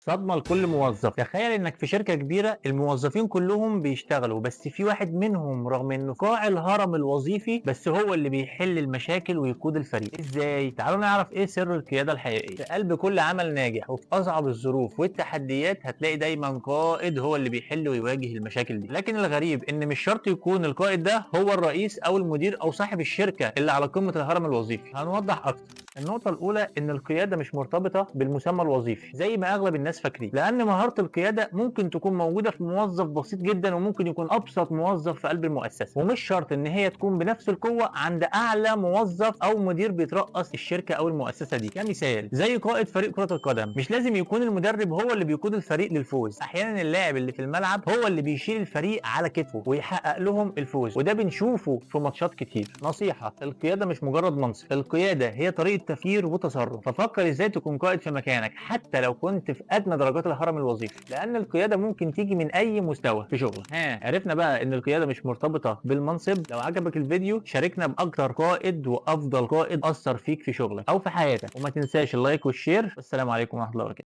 صدمة لكل موظف. تخيل انك في شركة كبيرة الموظفين كلهم بيشتغلوا بس في واحد منهم رغم انه قاع الهرم الوظيفي بس هو اللي بيحل المشاكل ويقود الفريق. ازاي؟ تعالوا نعرف ايه سر القيادة الحقيقية. في قلب كل عمل ناجح وفي اصعب الظروف والتحديات هتلاقي دايما قائد هو اللي بيحل ويواجه المشاكل دي. لكن الغريب ان مش شرط يكون القائد ده هو الرئيس او المدير او صاحب الشركة اللي على قمة الهرم الوظيفي. هنوضح اكتر. النقطة الأولى إن القيادة مش مرتبطة بالمسمى الوظيفي زي ما أغلب الناس فاكرين، لأن مهارة القيادة ممكن تكون موجودة في موظف بسيط جدا وممكن يكون أبسط موظف في قلب المؤسسة، ومش شرط إن هي تكون بنفس القوة عند أعلى موظف أو مدير بيترأس الشركة أو المؤسسة دي. كمثال زي قائد فريق كرة القدم، مش لازم يكون المدرب هو اللي بيقود الفريق للفوز، أحيانا اللاعب اللي في الملعب هو اللي بيشيل الفريق على كتفه ويحقق لهم الفوز، وده بنشوفه في ماتشات كتير. نصيحة: القيادة مش مجرد منصب، القيادة هي طريقة تفكير وتصرف. ففكر ازاي تكون قائد في مكانك حتى لو كنت في ادنى درجات الهرم الوظيفي، لان القياده ممكن تيجي من اي مستوى في شغلك. عرفنا بقى ان القياده مش مرتبطه بالمنصب. لو عجبك الفيديو شاركنا باكتر قائد وافضل قائد اثر فيك في شغلك او في حياتك، وما تنساش اللايك والشير. والسلام عليكم ورحمه الله وبركاته.